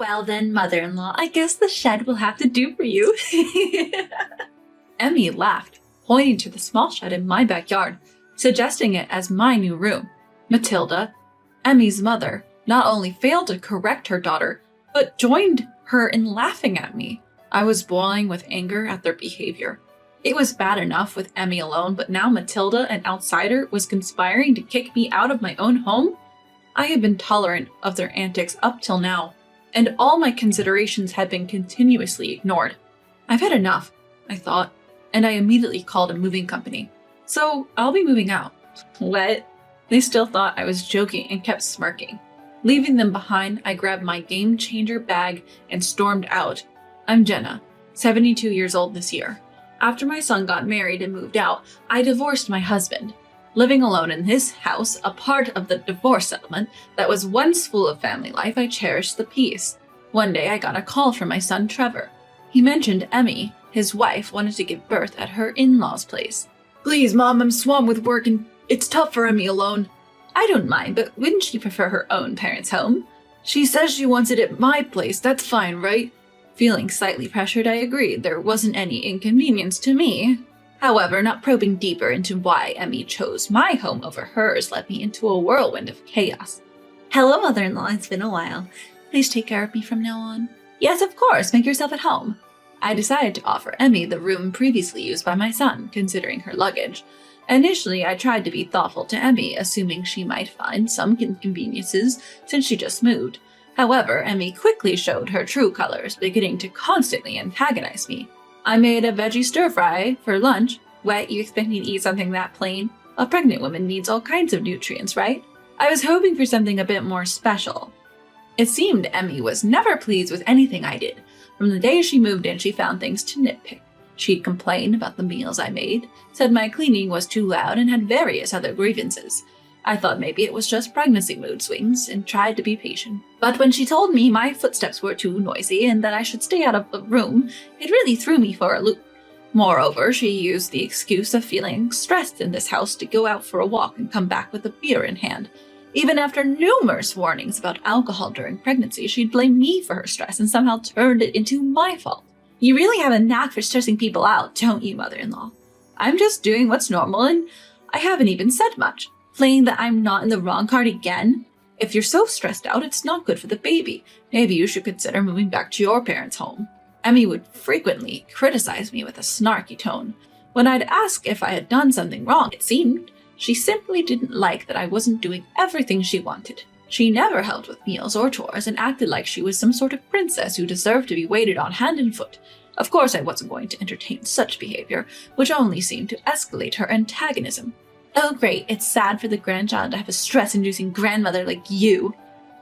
Well then, mother-in-law, I guess the shed will have to do for you. Emmy laughed, pointing to the small shed in my backyard, suggesting it as my new room. Matilda, Emmy's mother, not only failed to correct her daughter, but joined her in laughing at me. I was boiling with anger at their behavior. It was bad enough with Emmy alone, but now Matilda, an outsider, was conspiring to kick me out of my own home? I had been tolerant of their antics up till now, and all my considerations had been continuously ignored. I've had enough, I thought, and I immediately called a moving company. So I'll be moving out. What? They still thought I was joking and kept smirking. Leaving them behind, I grabbed my game changer bag and stormed out. I'm Jenna, 72 years old this year. After my son got married and moved out, I divorced my husband. Living alone in his house, a part of the divorce settlement that was once full of family life, I cherished the peace. One day I got a call from my son Trevor. He mentioned Emmy, his wife, wanted to give birth at her in-laws' place. Please, Mom, I'm swamped with work and it's tough for Emmy alone. I don't mind, but wouldn't she prefer her own parents' home? She says she wants it at my place, that's fine, right? Feeling slightly pressured, I agreed. There wasn't any inconvenience to me. However, not probing deeper into why Emmy chose my home over hers led me into a whirlwind of chaos. Hello, mother-in-law, it's been a while. Please take care of me from now on. Yes, of course, make yourself at home. I decided to offer Emmy the room previously used by my son, considering her luggage. Initially, I tried to be thoughtful to Emmy, assuming she might find some inconveniences since she just moved. However, Emmy quickly showed her true colors, beginning to constantly antagonize me. I made a veggie stir-fry for lunch. What, you expect me to eat something that plain? A pregnant woman needs all kinds of nutrients, right? I was hoping for something a bit more special. It seemed Emmy was never pleased with anything I did. From the day she moved in, she found things to nitpick. She'd complain about the meals I made, said my cleaning was too loud, and had various other grievances. I thought maybe it was just pregnancy mood swings and tried to be patient. But when she told me my footsteps were too noisy and that I should stay out of the room, it really threw me for a loop. Moreover, she used the excuse of feeling stressed in this house to go out for a walk and come back with a beer in hand. Even after numerous warnings about alcohol during pregnancy, she'd blame me for her stress and somehow turned it into my fault. You really have a knack for stressing people out, don't you, mother-in-law? I'm just doing what's normal and I haven't even said much. Playing that I'm not in the wrong card again? If you're so stressed out, it's not good for the baby. Maybe you should consider moving back to your parents' home. Emmy would frequently criticize me with a snarky tone. When I'd ask if I had done something wrong, it seemed she simply didn't like that I wasn't doing everything she wanted. She never helped with meals or chores and acted like she was some sort of princess who deserved to be waited on hand and foot. Of course, I wasn't going to entertain such behavior, which only seemed to escalate her antagonism. Oh great, it's sad for the grandchild to have a stress-inducing grandmother like you.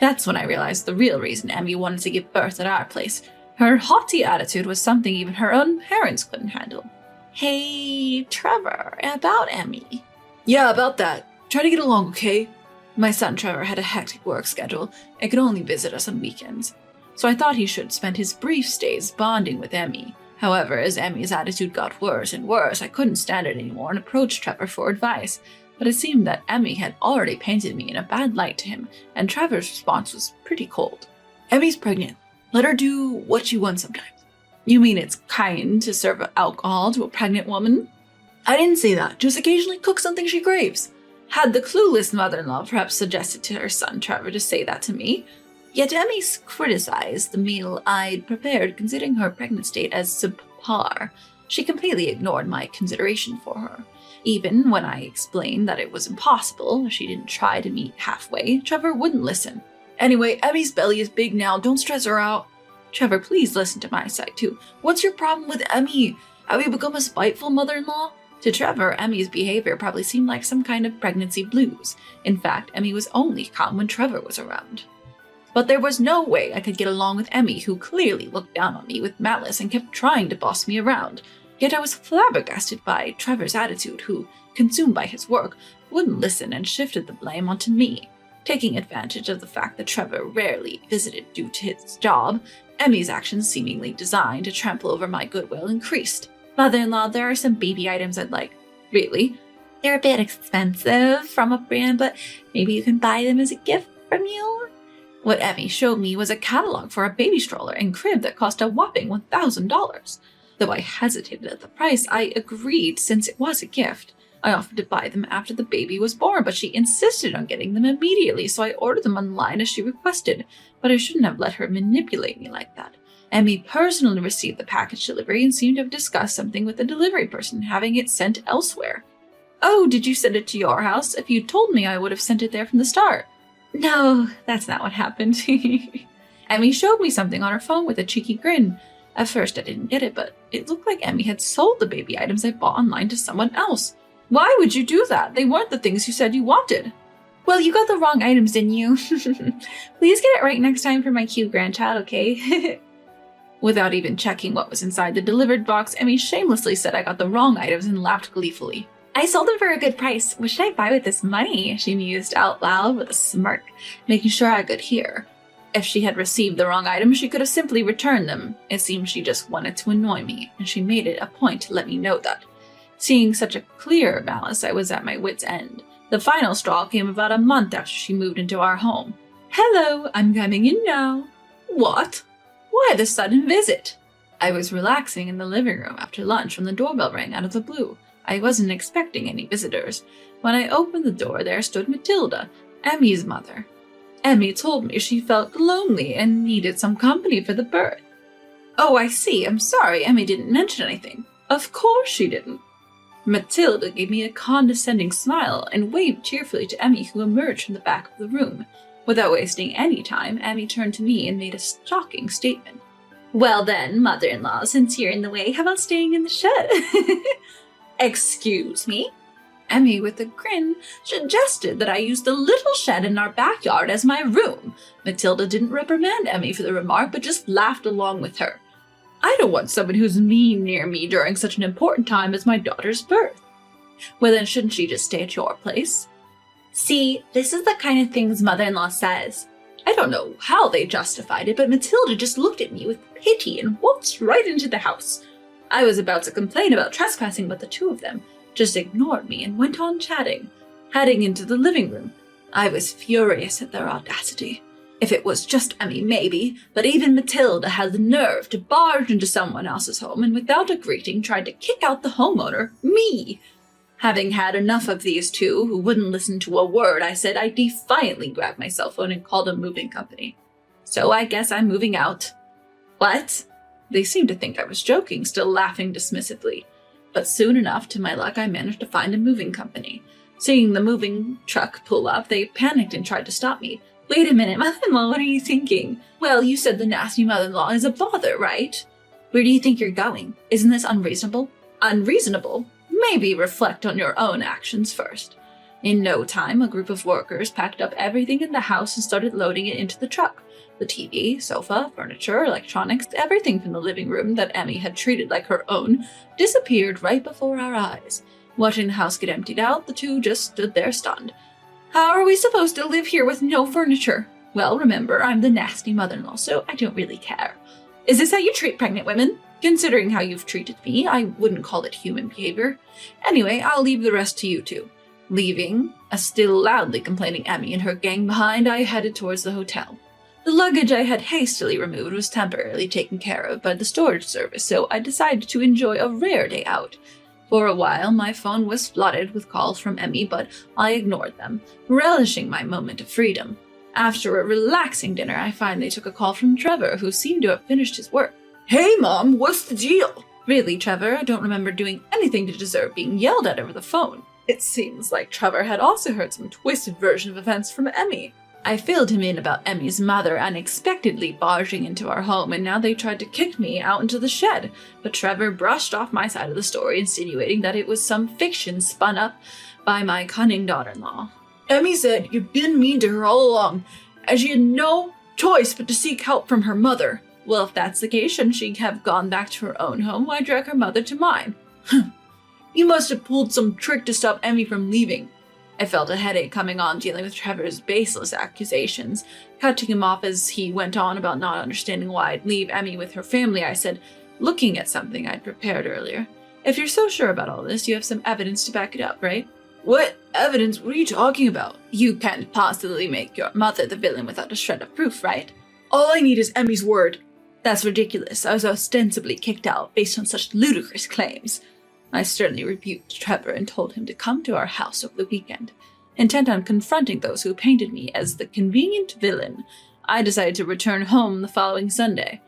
That's when I realized the real reason Emmy wanted to give birth at our place. Her haughty attitude was something even her own parents couldn't handle. Hey, Trevor, about Emmy. Yeah, about that. Try to get along, okay? My son Trevor had a hectic work schedule and could only visit us on weekends. So I thought he should spend his brief stays bonding with Emmy. However, as Emmy's attitude got worse and worse, I couldn't stand it anymore and approached Trevor for advice. But it seemed that Emmy had already painted me in a bad light to him, and Trevor's response was pretty cold. Emmy's pregnant. Let her do what she wants sometimes. You mean it's kind to serve alcohol to a pregnant woman? I didn't say that, just occasionally cook something she craves. Had the clueless mother-in-law perhaps suggested to her son Trevor to say that to me? Yet Emmy criticized the meal I'd prepared, considering her pregnant state as subpar. She completely ignored my consideration for her. Even when I explained that it was impossible, she didn't try to meet halfway, Trevor wouldn't listen. Anyway, Emmy's belly is big now, don't stress her out. Trevor, please listen to my side too. What's your problem with Emmy? Have you become a spiteful mother-in-law? To Trevor, Emmy's behavior probably seemed like some kind of pregnancy blues. In fact, Emmy was only calm when Trevor was around. But there was no way I could get along with Emmy, who clearly looked down on me with malice and kept trying to boss me around. Yet I was flabbergasted by Trevor's attitude, who, consumed by his work, wouldn't listen and shifted the blame onto me. Taking advantage of the fact that Trevor rarely visited due to his job, Emmy's actions, seemingly designed to trample over my goodwill, increased. Mother-in-law, there are some baby items I'd like. Really? They're a bit expensive from a brand, but maybe you can buy them as a gift from you? What Emmy showed me was a catalog for a baby stroller and crib that cost a whopping $1,000. Though I hesitated at the price, I agreed since it was a gift. I offered to buy them after the baby was born, but she insisted on getting them immediately, so I ordered them online as she requested. But I shouldn't have let her manipulate me like that. Emmy personally received the package delivery and seemed to have discussed something with the delivery person, having it sent elsewhere. "Oh, did you send it to your house? If you'd told me, I would have sent it there from the start." "No, that's not what happened." Emmy showed me something on her phone with a cheeky grin. At first I didn't get it, but it looked like Emmy had sold the baby items I bought online to someone else. "Why would you do that? They weren't the things you said you wanted." "Well, you got the wrong items, didn't you?" "Please get it right next time for my cute grandchild, okay?" Without even checking what was inside the delivered box, Emmy shamelessly said I got the wrong items and laughed gleefully. "I sold them for a good price. What should I buy with this money?" she mused out loud with a smirk, making sure I could hear. If she had received the wrong items, she could have simply returned them. It seemed she just wanted to annoy me, and she made it a point to let me know that. Seeing such a clear malice, I was at my wit's end. The final straw came about a month after she moved into our home. "Hello, I'm coming in now." "What? Why the sudden visit?" I was relaxing in the living room after lunch when the doorbell rang out of the blue. I wasn't expecting any visitors. When I opened the door, there stood Matilda, Emmy's mother. Emmy told me she felt lonely and needed some company for the birth. "Oh, I see. I'm sorry. Emmy didn't mention anything." "Of course she didn't." Matilda gave me a condescending smile and waved cheerfully to Emmy, who emerged from the back of the room. Without wasting any time, Emmy turned to me and made a shocking statement. "Well then, mother-in-law, since you're in the way, how about staying in the shed?" "Excuse me?" Emmy, with a grin, suggested that I use the little shed in our backyard as my room. Matilda didn't reprimand Emmy for the remark, but just laughed along with her. "I don't want someone who's mean near me during such an important time as my daughter's birth." "Well, then shouldn't she just stay at your place?" "See, this is the kind of things mother-in-law says." I don't know how they justified it, but Matilda just looked at me with pity and waltzed right into the house. I was about to complain about trespassing, but the two of them just ignored me and went on chatting. Heading into the living room, I was furious at their audacity. If it was just Emmy, maybe, but even Matilda had the nerve to barge into someone else's home and without a greeting tried to kick out the homeowner, me. Having had enough of these two who wouldn't listen to a word I said, I defiantly grabbed my cell phone and called a moving company. "So I guess I'm moving out." "What?" They seemed to think I was joking, still laughing dismissively. But soon enough, to my luck, I managed to find a moving company. Seeing the moving truck pull up, they panicked and tried to stop me. "Wait a minute, mother-in-law, what are you thinking?" "Well, you said the nasty mother-in-law is a bother, right?" "Where do you think you're going? Isn't this unreasonable?" "Unreasonable? Maybe reflect on your own actions first." In no time, a group of workers packed up everything in the house and started loading it into the truck. The TV, sofa, furniture, electronics, everything from the living room that Emmy had treated like her own, disappeared right before our eyes. Watching the house get emptied out, the two just stood there stunned. "How are we supposed to live here with no furniture?" "Well, remember, I'm the nasty mother-in-law, so I don't really care." "Is this how you treat pregnant women?" "Considering how you've treated me, I wouldn't call it human behavior. Anyway, I'll leave the rest to you two." Leaving a still loudly complaining Emmy and her gang behind, I headed towards the hotel. The luggage I had hastily removed was temporarily taken care of by the storage service, so I decided to enjoy a rare day out. For a while, my phone was flooded with calls from Emmy, but I ignored them, relishing my moment of freedom. After a relaxing dinner, I finally took a call from Trevor, who seemed to have finished his work. "Hey, Mom, what's the deal?" "Really, Trevor, I don't remember doing anything to deserve being yelled at over the phone." It seems like Trevor had also heard some twisted version of events from Emmy. I filled him in about Emmy's mother unexpectedly barging into our home, and now they tried to kick me out into the shed, but Trevor brushed off my side of the story, insinuating that it was some fiction spun up by my cunning daughter-in-law. "Emmy said you'd been mean to her all along, and she had no choice but to seek help from her mother." "Well, if that's the case, shouldn't she have gone back to her own home? Why drag her mother to mine?" "You must have pulled some trick to stop Emmy from leaving." I felt a headache coming on dealing with Trevor's baseless accusations. Cutting him off as he went on about not understanding why I'd leave Emmy with her family, I said, looking at something I'd prepared earlier, "If you're so sure about all this, you have some evidence to back it up, right?" What evidence? What are you talking about? You can't possibly make your mother the villain without a shred of proof, right? All I need is Emmy's word. That's ridiculous. I was ostensibly kicked out based on such ludicrous claims. I sternly rebuked Trevor and told him to come to our house over the weekend. Intent on confronting those who painted me as the convenient villain, I decided to return home the following Sunday.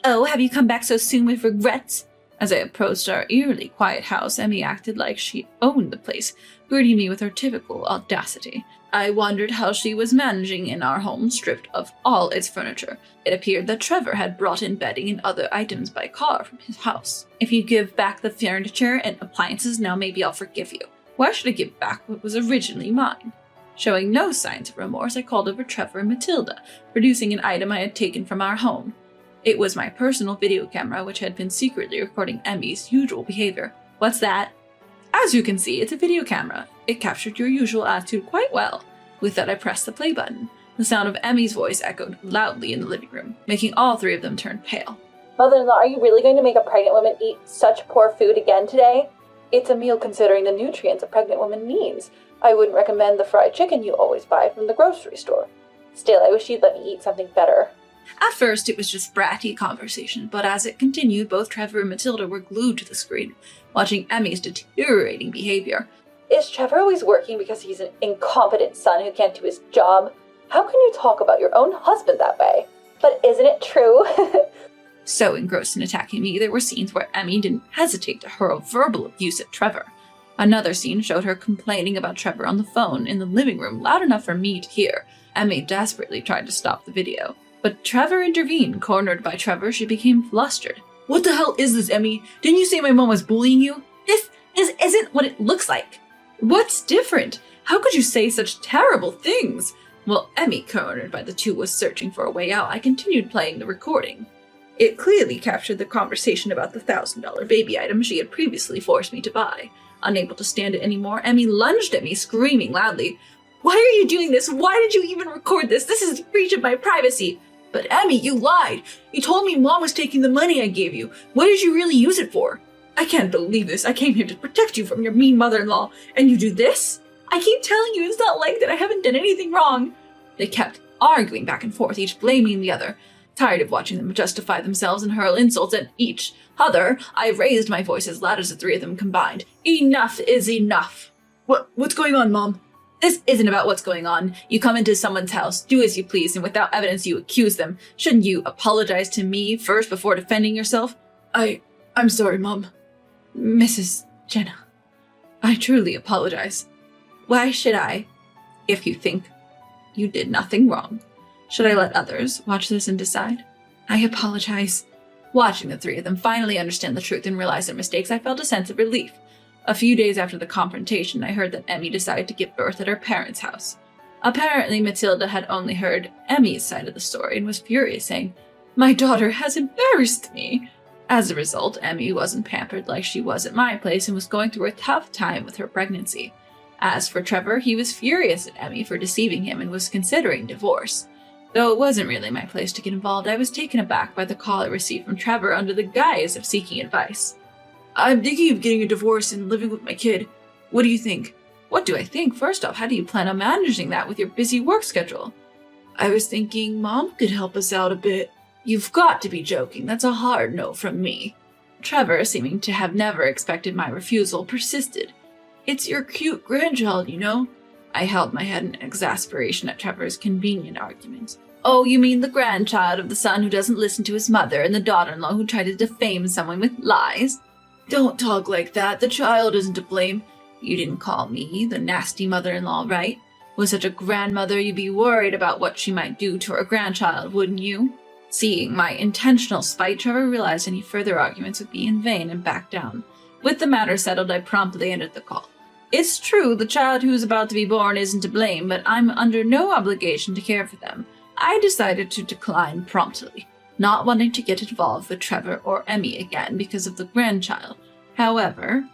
Oh, have you come back so soon with regrets? As I approached our eerily quiet house, Emmy acted like she owned the place, greeting me with her typical audacity. I wondered how she was managing in our home stripped of all its furniture. It appeared that Trevor had brought in bedding and other items by car from his house. If you give back the furniture and appliances now, maybe I'll forgive you. Why should I give back what was originally mine? Showing no signs of remorse, I called over Trevor and Matilda, producing an item I had taken from our home. It was my personal video camera, which had been secretly recording Emmy's usual behavior. What's that? As you can see, it's a video camera. It captured your usual attitude quite well. With that, I pressed the play button. The sound of Emmy's voice echoed loudly in the living room, making all three of them turn pale. Mother-in-law, are you really going to make a pregnant woman eat such poor food again today? It's a meal considering the nutrients a pregnant woman needs. I wouldn't recommend the fried chicken you always buy from the grocery store. Still, I wish you'd let me eat something better. At first, it was just bratty conversation, but as it continued, both Trevor and Matilda were glued to the screen, watching Emmy's deteriorating behavior. Is Trevor always working because he's an incompetent son who can't do his job? How can you talk about your own husband that way? But isn't it true? So engrossed in attacking me, there were scenes where Emmy didn't hesitate to hurl verbal abuse at Trevor. Another scene showed her complaining about Trevor on the phone in the living room, loud enough for me to hear. Emmy desperately tried to stop the video, but Trevor intervened. Cornered by Trevor, she became flustered. What the hell is this, Emmy? Didn't you say my mom was bullying you? This isn't what it looks like. What's different? How could you say such terrible things? While Emmy, cornered by the two, was searching for a way out, I continued playing the recording. It clearly captured the conversation about the $1,000 baby item she had previously forced me to buy. Unable to stand it anymore, Emmy lunged at me, screaming loudly, "Why are you doing this? Why did you even record this? This is a breach of my privacy." "But Emmy, you lied. You told me Mom was taking the money I gave you. What did you really use it for?" "I can't believe this. I came here to protect you from your mean mother-in-law, and you do this?" "I keep telling you it's not like that. I haven't done anything wrong." They kept arguing back and forth, each blaming the other. Tired of watching them justify themselves and hurl insults at each other, I raised my voice as loud as the three of them combined. "Enough is enough." What's going on, Mom?" "This isn't about what's going on. You come into someone's house, do as you please, and without evidence you accuse them. Shouldn't you apologize to me first before defending yourself?" I'm sorry, Mom. Mrs. Jenna, I truly apologize." "Why should I? If you think you did nothing wrong. Should I let others watch this and decide?" "I apologize." Watching the three of them finally understand the truth and realize their mistakes, I felt a sense of relief. A few days after the confrontation, I heard that Emmy decided to give birth at her parents' house. Apparently, Matilda had only heard Emmy's side of the story and was furious, saying, "My daughter has embarrassed me." As a result, Emmy wasn't pampered like she was at my place and was going through a tough time with her pregnancy. As for Trevor, he was furious at Emmy for deceiving him and was considering divorce. Though it wasn't really my place to get involved, I was taken aback by the call I received from Trevor under the guise of seeking advice. "I'm thinking of getting a divorce and living with my kid. What do you think?" "What do I think? First off, how do you plan on managing that with your busy work schedule?" "I was thinking Mom could help us out a bit." "You've got to be joking. That's a hard no from me." Trevor, seeming to have never expected my refusal, persisted. "It's your cute grandchild, you know." I held my head in exasperation at Trevor's convenient argument. "Oh, you mean the grandchild of the son who doesn't listen to his mother and the daughter-in-law who tried to defame someone with lies?" "Don't talk like that. The child isn't to blame. You didn't call me the nasty mother-in-law, right? With such a grandmother, you'd be worried about what she might do to her grandchild, wouldn't you?" Seeing my intentional spite, Trevor realized any further arguments would be in vain and backed down. With the matter settled, I promptly ended the call. "It's true, the child who's about to be born isn't to blame, but I'm under no obligation to care for them." I decided to decline promptly, not wanting to get involved with Trevor or Emmy again because of the grandchild. However,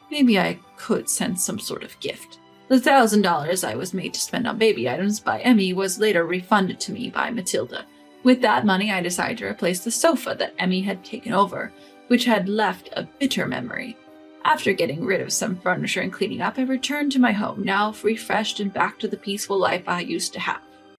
maybe I could send some sort of gift. The $1,000 I was made to spend on baby items by Emmy was later refunded to me by Matilda. With that money, I decided to replace the sofa that Emmy had taken over, which had left a bitter memory. After getting rid of some furniture and cleaning up, I returned to my home, now refreshed and back to the peaceful life I used to have.